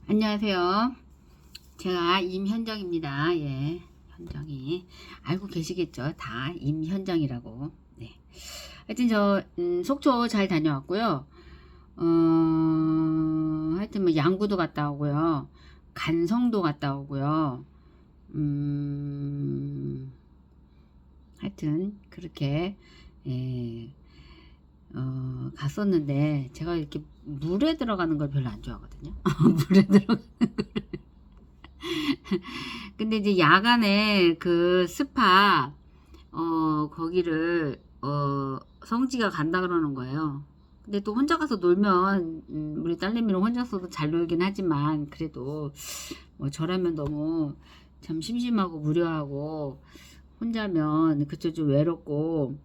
안녕하세요. 제가 임현정입니다. 예, 현정이 알고 계시겠죠? 다 임현정이라고. 네. 하여튼 저 속초 잘 다녀왔고요. 하여튼 뭐 양구도 갔다 오고요. 간성도 갔다 오고요. 하여튼 그렇게 예, 갔었는데 제가 이렇게 물에 들어가는 걸 별로 안 좋아하거든요. 물에 들어가. 근데 이제 야간에 그 스파 거기를 성지가 간다 그러는 거예요. 근데 또 혼자 가서 놀면 우리 딸내미는 혼자서도 잘 놀긴 하지만 그래도 뭐 저라면 너무 참 심심하고 무료하고 혼자면 그쵸 좀 외롭고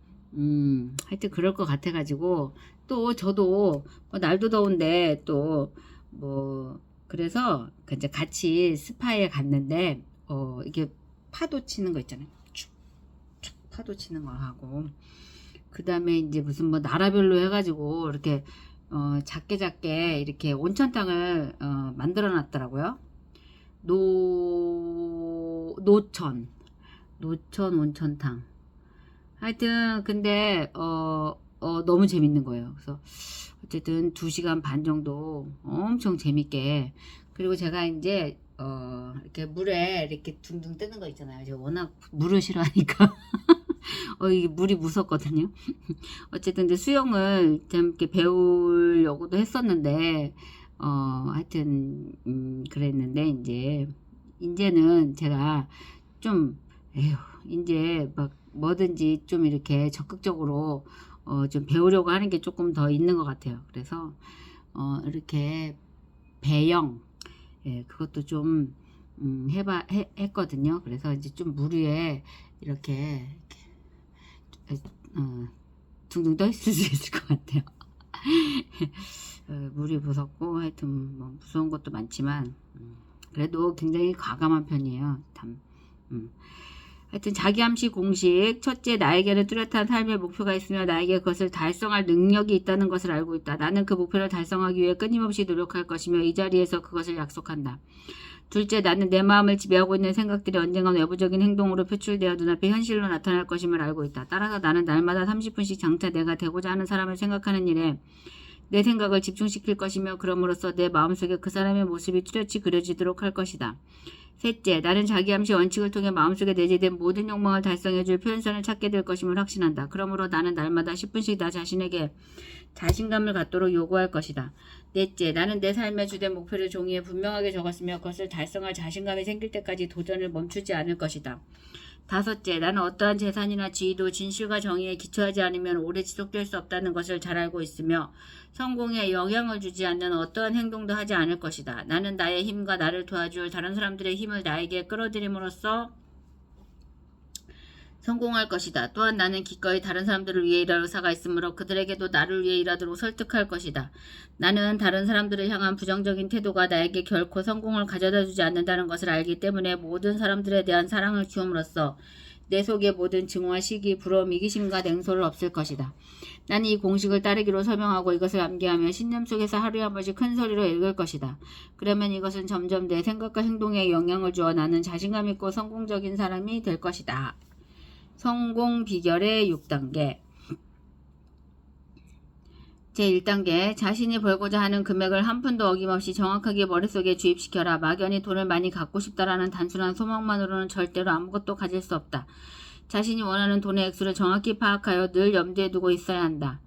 하여튼 그럴 것 같아 가지고 또 저도 뭐 날도 더운데 또 뭐 그래서 그 이제 같이 스파에 갔는데 이게 파도 치는 거 있잖아요. 축축 파도 치는 거 하고 그 다음에 이제 무슨 뭐 나라별로 해가지고 이렇게 작게 작게 이렇게 온천탕을 만들어 놨더라고요. 노천 온천탕. 하여튼 근데 너무 재밌는 거예요. 그래서 어쨌든 2시간 반 정도 엄청 재밌게, 그리고 제가 이제 이렇게 물에 이렇게 둥둥 뜨는 거 있잖아요. 제가 워낙 물을 싫어하니까 이게 물이 무섭거든요. 어쨌든 이제 수영을 좀 이렇게 배우려고도 했었는데 하여튼 그랬는데 이제는 제가 좀 에휴 이제 막 뭐든지 좀 이렇게 적극적으로 좀 배우려고 하는 게 조금 더 있는 것 같아요. 그래서 이렇게 배영, 예, 그것도 좀 했거든요. 그래서 이제 좀 물 위에 이렇게 둥둥 떠 있을 수 있을 것 같아요. 물이 무섭고 하여튼 뭐 무서운 것도 많지만 그래도 굉장히 과감한 편이에요. 하여튼 자기암시 공식. 첫째, 나에게는 뚜렷한 삶의 목표가 있으며 나에게 그것을 달성할 능력이 있다는 것을 알고 있다. 나는 그 목표를 달성하기 위해 끊임없이 노력할 것이며 이 자리에서 그것을 약속한다. 둘째, 나는 내 마음을 지배하고 있는 생각들이 언젠가 외부적인 행동으로 표출되어 눈앞에 현실로 나타날 것임을 알고 있다. 따라서 나는 날마다 30분씩 장차 내가 되고자 하는 사람을 생각하는 일에 내 생각을 집중시킬 것이며 그럼으로써 내 마음속에 그 사람의 모습이 뚜렷이 그려지도록 할 것이다. 셋째, 나는 자기암시 원칙을 통해 마음속에 내재된 모든 욕망을 달성해줄 표현선을 찾게 될 것임을 확신한다. 그러므로 나는 날마다 10분씩 나 자신에게 자신감을 갖도록 요구할 것이다. 넷째, 나는 내 삶의 주된 목표를 종이에 분명하게 적었으며 그것을 달성할 자신감이 생길 때까지 도전을 멈추지 않을 것이다. 다섯째, 나는 어떠한 재산이나 지위도 진실과 정의에 기초하지 않으면 오래 지속될 수 없다는 것을 잘 알고 있으며 성공에 영향을 주지 않는 어떠한 행동도 하지 않을 것이다. 나는 나의 힘과 나를 도와줄 다른 사람들의 힘을 나에게 끌어들임으로써 성공할 것이다. 또한 나는 기꺼이 다른 사람들을 위해 일할 의사가 있으므로 그들에게도 나를 위해 일하도록 설득할 것이다. 나는 다른 사람들을 향한 부정적인 태도가 나에게 결코 성공을 가져다 주지 않는다는 것을 알기 때문에 모든 사람들에 대한 사랑을 키움으로써 내 속의 모든 증오와 시기, 부러움, 이기심과 냉소를 없앨 것이다. 나는 이 공식을 따르기로 설명하고 이것을 암기하며 신념 속에서 하루에 한 번씩 큰 소리로 읽을 것이다. 그러면 이것은 점점 내 생각과 행동에 영향을 주어 나는 자신감 있고 성공적인 사람이 될 것이다. 성공 비결의 6단계. 제1단계, 자신이 벌고자 하는 금액을 한 푼도 어김없이 정확하게 머릿속에 주입시켜라. 막연히 돈을 많이 갖고 싶다라는 단순한 소망만으로는 절대로 아무것도 가질 수 없다. 자신이 원하는 돈의 액수를 정확히 파악하여 늘 염두에 두고 있어야 한다.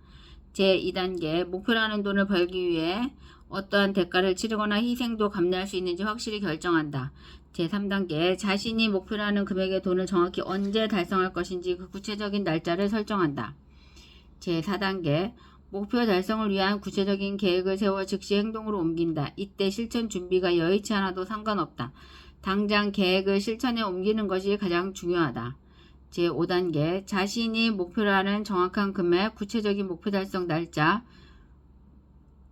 제2단계, 목표라는 돈을 벌기 위해 어떠한 대가를 치르거나 희생도 감내할 수 있는지 확실히 결정한다. 제3단계, 자신이 목표라는 금액의 돈을 정확히 언제 달성할 것인지 그 구체적인 날짜를 설정한다. 제4단계, 목표 달성을 위한 구체적인 계획을 세워 즉시 행동으로 옮긴다. 이때 실천 준비가 여의치 않아도 상관없다. 당장 계획을 실천에 옮기는 것이 가장 중요하다. 제5단계, 자신이 목표라는 정확한 금액, 구체적인 목표 달성 날짜,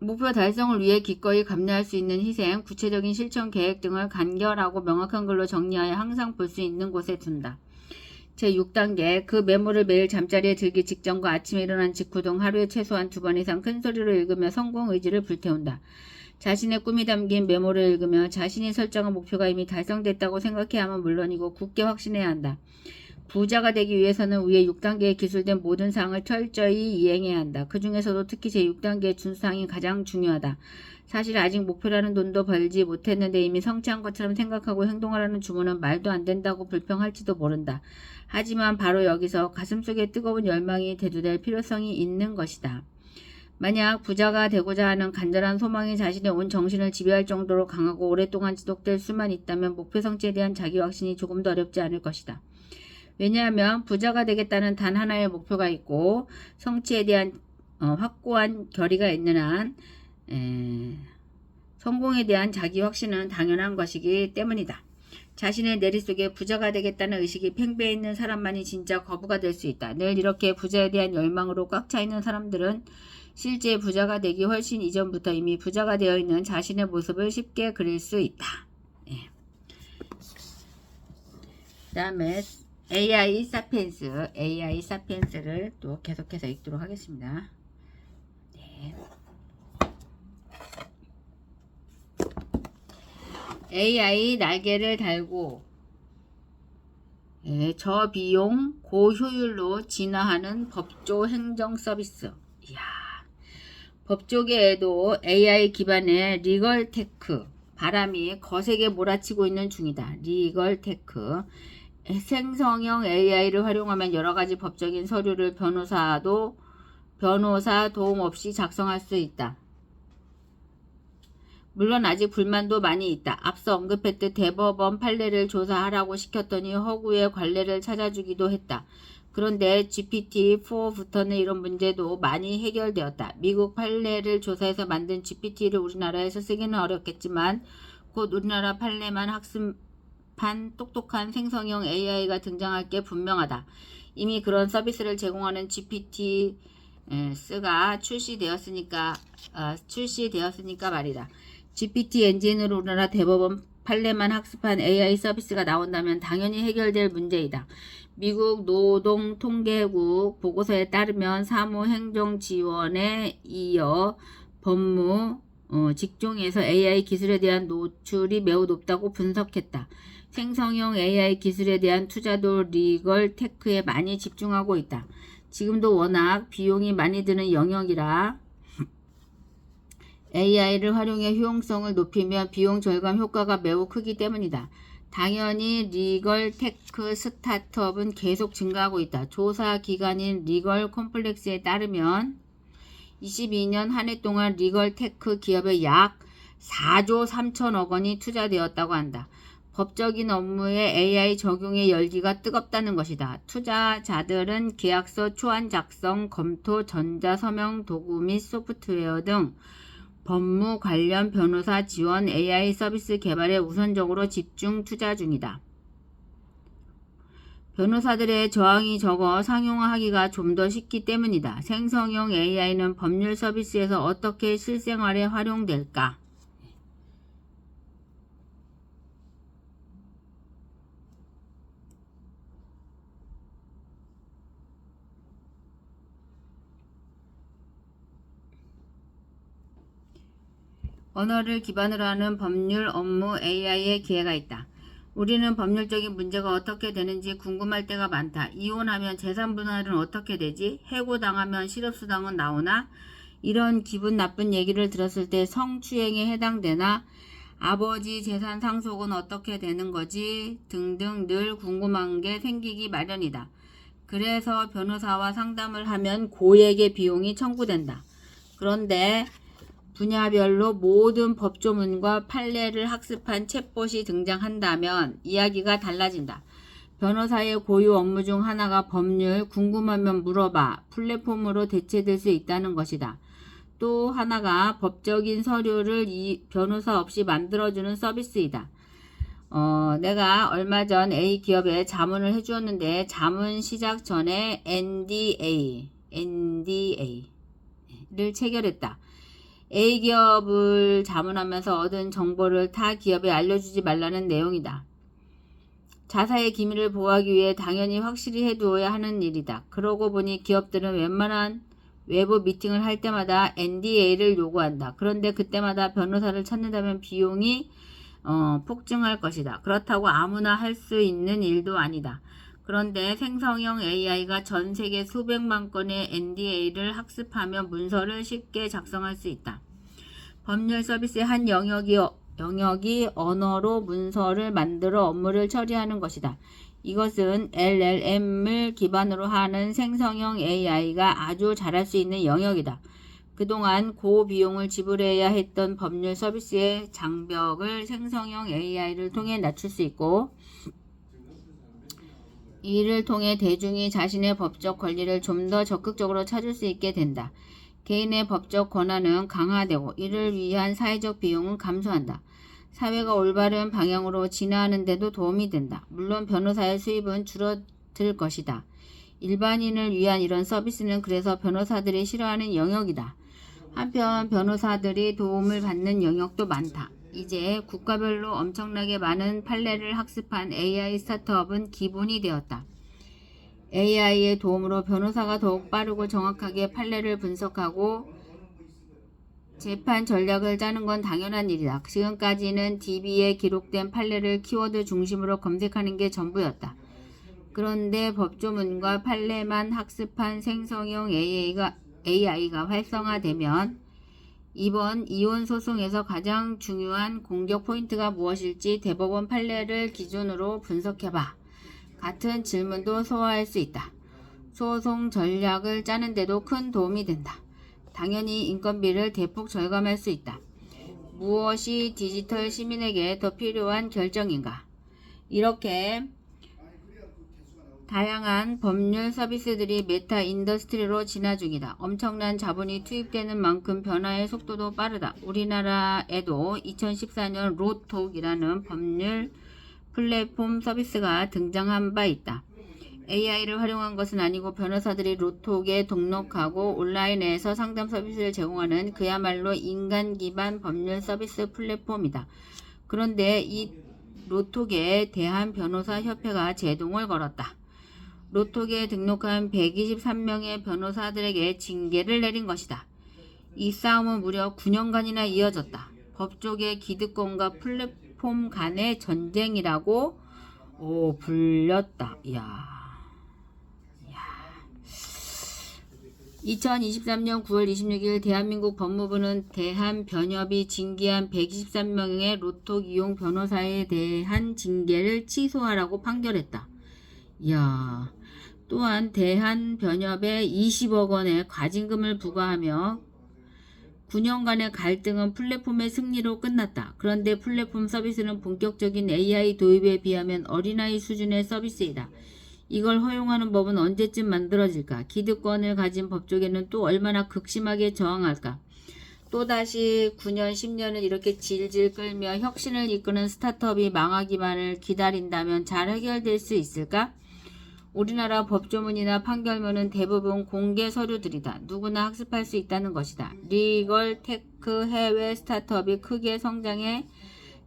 목표 달성을 위해 기꺼이 감내할 수 있는 희생, 구체적인 실천 계획 등을 간결하고 명확한 글로 정리하여 항상 볼 수 있는 곳에 둔다. 제6단계, 그 메모를 매일 잠자리에 들기 직전과 아침에 일어난 직후 등 하루에 최소한 2번 이상 큰 소리로 읽으며 성공 의지를 불태운다. 자신의 꿈이 담긴 메모를 읽으며 자신이 설정한 목표가 이미 달성됐다고 생각해야 하면 물론이고 굳게 확신해야 한다. 부자가 되기 위해서는 위에 6단계에 기술된 모든 사항을 철저히 이행해야 한다. 그 중에서도 특히 제6단계의 준수사항이 가장 중요하다. 사실 아직 목표라는 돈도 벌지 못했는데 이미 성취한 것처럼 생각하고 행동하라는 주문은 말도 안 된다고 불평할지도 모른다. 하지만 바로 여기서 가슴속에 뜨거운 열망이 대두될 필요성이 있는 것이다. 만약 부자가 되고자 하는 간절한 소망이 자신의 온 정신을 지배할 정도로 강하고 오랫동안 지속될 수만 있다면 목표 성취에 대한 자기 확신이 조금도 어렵지 않을 것이다. 왜냐하면 부자가 되겠다는 단 하나의 목표가 있고 성취에 대한 확고한 결의가 있는 한 성공에 대한 자기 확신은 당연한 것이기 때문이다. 자신의 내리 속에 부자가 되겠다는 의식이 팽배해 있는 사람만이 진짜 거부가 될 수 있다. 늘 이렇게 부자에 대한 열망으로 꽉 차 있는 사람들은 실제 부자가 되기 훨씬 이전부터 이미 부자가 되어 있는 자신의 모습을 쉽게 그릴 수 있다. 예. 그 다음에 AI 사피엔스를 또 계속해서 읽도록 하겠습니다. 네. AI 날개를 달고 저비용 고효율로 진화하는 법조 행정 서비스. 이야, 법조계에도 AI 기반의 리걸테크 바람이 거세게 몰아치고 있는 중이다. 리걸테크 생성형 AI를 활용하면 여러가지 법적인 서류를 변호사 도움 없이 작성할 수 있다. 물론 아직 불만도 많이 있다. 앞서 언급했듯 대법원 판례를 조사하라고 시켰더니 허구의 관례를 찾아주기도 했다. 그런데 GPT-4부터는 이런 문제도 많이 해결되었다. 미국 판례를 조사해서 만든 GPT를 우리나라에서 쓰기는 어렵겠지만 곧 우리나라 판례만 학습한 똑똑한 생성형 AI가 등장할 게 분명하다. 이미 그런 서비스를 제공하는 GPT-4가 출시되었으니까 말이다. GPT 엔진으로 우리나라 대법원 판례만 학습한 AI 서비스가 나온다면 당연히 해결될 문제이다. 미국 노동통계국 보고서에 따르면 사무행정지원에 이어 법무 직종에서 AI 기술에 대한 노출이 매우 높다고 분석했다. 생성형 AI 기술에 대한 투자도 리걸 테크에 많이 집중하고 있다. 지금도 워낙 비용이 많이 드는 영역이라 AI를 활용해 효용성을 높이면 비용 절감 효과가 매우 크기 때문이다. 당연히 리걸 테크 스타트업은 계속 증가하고 있다. 조사 기관인 리걸 컴플렉스에 따르면 22년 한 해 동안 리걸 테크 기업에 약 4조 3천억 원이 투자되었다고 한다. 법적인 업무에 AI 적용의 열기가 뜨겁다는 것이다. 투자자들은 계약서 초안 작성, 검토, 전자서명 도구 및 소프트웨어 등 법무 관련 변호사 지원 AI 서비스 개발에 우선적으로 집중 투자 중이다. 변호사들의 저항이 적어 상용화하기가 좀 더 쉽기 때문이다. 생성형 AI는 법률 서비스에서 어떻게 실생활에 활용될까? 언어를 기반으로 하는 법률 업무 AI의 기회가 있다. 우리는 법률적인 문제가 어떻게 되는지 궁금할 때가 많다. 이혼하면 재산 분할은 어떻게 되지? 해고당하면 실업수당은 나오나? 이런 기분 나쁜 얘기를 들었을 때 성추행에 해당되나? 아버지 재산 상속은 어떻게 되는 거지? 등등 늘 궁금한 게 생기기 마련이다. 그래서 변호사와 상담을 하면 고액의 비용이 청구된다. 그런데 분야별로 모든 법조문과 판례를 학습한 챗봇이 등장한다면 이야기가 달라진다. 변호사의 고유 업무 중 하나가 법률, 궁금하면 물어봐 플랫폼으로 대체될 수 있다는 것이다. 또 하나가 법적인 서류를 변호사 없이 만들어주는 서비스이다. 내가 얼마 전 A 기업에 자문을 해주었는데 자문 시작 전에 NDA를 체결했다. A 기업을 자문하면서 얻은 정보를 타 기업에 알려주지 말라는 내용이다. 자사의 기밀을 보호하기 위해 당연히 확실히 해두어야 하는 일이다. 그러고 보니 기업들은 외부 미팅을 할 때마다 NDA를 요구한다. 그런데 그때마다 변호사를 찾는다면 비용이 폭증할 것이다. 그렇다고 아무나 할 수 있는 일도 아니다. 그런데 생성형 AI가 전 세계 수백만 건의 NDA를 학습하며 문서를 쉽게 작성할 수 있다. 법률 서비스의 한 영역이 언어로 문서를 만들어 업무를 처리하는 것이다. 이것은 LLM을 기반으로 하는 생성형 AI가 아주 잘할 수 있는 영역이다. 그동안 고비용을 지불해야 했던 법률 서비스의 장벽을 생성형 AI를 통해 낮출 수 있고, 이를 통해 대중이 자신의 법적 권리를 좀 더 적극적으로 찾을 수 있게 된다. 개인의 법적 권한은 강화되고 이를 위한 사회적 비용은 감소한다. 사회가 올바른 방향으로 진화하는 데도 도움이 된다. 물론 변호사의 수입은 줄어들 것이다. 일반인을 위한 이런 서비스는 그래서 변호사들이 싫어하는 영역이다. 한편 변호사들이 도움을 받는 영역도 많다. 이제 국가별로 엄청나게 많은 판례를 학습한 AI 스타트업은 기본이 되었다. AI의 도움으로 변호사가 더욱 빠르고 정확하게 판례를 분석하고 재판 전략을 짜는 건 당연한 일이다. 지금까지는 DB에 기록된 판례를 키워드 중심으로 검색하는 게 전부였다. 그런데 법조문과 판례만 학습한 생성형 AI가 활성화되면 이번 이혼 소송에서 가장 중요한 공격 포인트가 무엇일지 대법원 판례를 기준으로 분석해봐. 같은 질문도 소화할 수 있다. 소송 전략을 짜는 데도 큰 도움이 된다. 당연히 인건비를 대폭 절감할 수 있다. 무엇이 디지털 시민에게 더 필요한 결정인가? 이렇게 다양한 법률 서비스들이 메타 인더스트리로 진화 중이다. 엄청난 자본이 투입되는 만큼 변화의 속도도 빠르다. 우리나라에도 2014년 로톡이라는 법률 플랫폼 서비스가 등장한 바 있다. AI를 활용한 것은 아니고 변호사들이 로톡에 등록하고 온라인에서 상담 서비스를 제공하는 그야말로 인간 기반 법률 서비스 플랫폼이다. 그런데 이 로톡에 대한변호사협회가 제동을 걸었다. 로톡에 등록한 123명의 변호사들에게 징계를 내린 것이다. 이 싸움은 무려 9년간이나 이어졌다. 법조계 기득권과 플랫폼 간의 전쟁이라고 불렸다. 2023년 9월 26일 대한민국 법무부는 대한변협이 징계한 123명의 로톡 이용 변호사에 대한 징계를 취소하라고 판결했다. 또한 대한변협에 20억 원의 과징금을 부과하며 9년간의 갈등은 플랫폼의 승리로 끝났다. 그런데 플랫폼 서비스는 본격적인 AI 도입에 비하면 어린아이 수준의 서비스이다. 이걸 허용하는 법은 언제쯤 만들어질까? 기득권을 가진 법조계는 또 얼마나 극심하게 저항할까? 또다시 9년, 10년을 이렇게 질질 끌며 혁신을 이끄는 스타트업이 망하기만을 기다린다면 잘 해결될 수 있을까? 우리나라 법조문이나 판결문은 대부분 공개 서류들이다. 누구나 학습할 수 있다는 것이다. 리걸 테크 해외 스타트업이 크게 성장해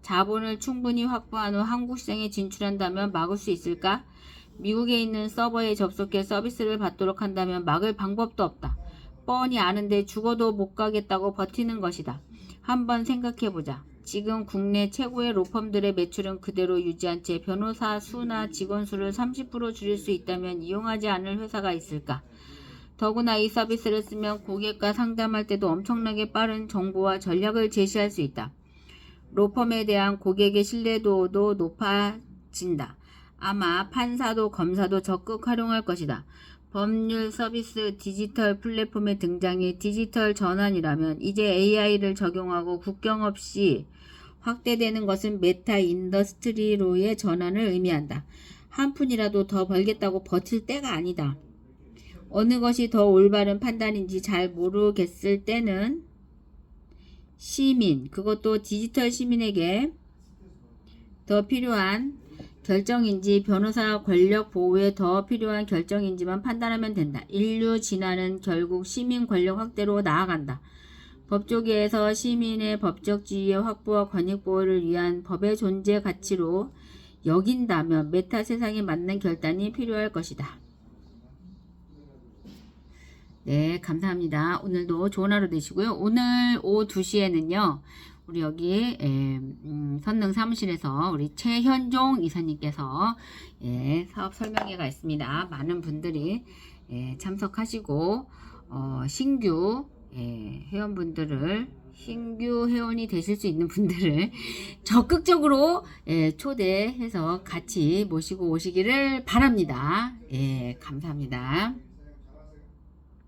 자본을 충분히 확보한 후 한국 시장에 진출한다면 막을 수 있을까? 미국에 있는 서버에 접속해 서비스를 받도록 한다면 막을 방법도 없다. 뻔히 아는데 죽어도 못 가겠다고 버티는 것이다. 한번 생각해보자. 지금 국내 최고의 로펌들의 매출은 그대로 유지한 채 변호사 수나 직원 수를 30% 줄일 수 있다면 이용하지 않을 회사가 있을까? 더구나 이 서비스를 쓰면 고객과 상담할 때도 엄청나게 빠른 정보와 전략을 제시할 수 있다. 로펌에 대한 고객의 신뢰도도 높아진다. 아마 판사도 검사도 적극 활용할 것이다. 법률 서비스 디지털 플랫폼의 등장이 디지털 전환이라면 이제 AI를 적용하고 국경 없이 확대되는 것은 메타 인더스트리로의 전환을 의미한다. 한 푼이라도 더 벌겠다고 버틸 때가 아니다. 어느 것이 더 올바른 판단인지 잘 모르겠을 때는 시민, 그것도 디지털 시민에게 더 필요한 결정인지 변호사 권력 보호에 더 필요한 결정인지만 판단하면 된다. 인류 진화는 결국 시민 권력 확대로 나아간다. 법조계에서 시민의 법적 지위의 확보와 권익 보호를 위한 법의 존재 가치로 여긴다면 메타 세상에 맞는 결단이 필요할 것이다. 네, 감사합니다. 오늘도 좋은 하루 되시고요. 오늘 오후 2시에는요. 우리 여기 선릉 사무실에서 우리 최현종 이사님께서 사업 설명회가 있습니다. 많은 분들이 참석하시고 신규 회원분들을 신규 회원이 되실 수 있는 분들을 적극적으로 초대해서 같이 모시고 오시기를 바랍니다. 감사합니다.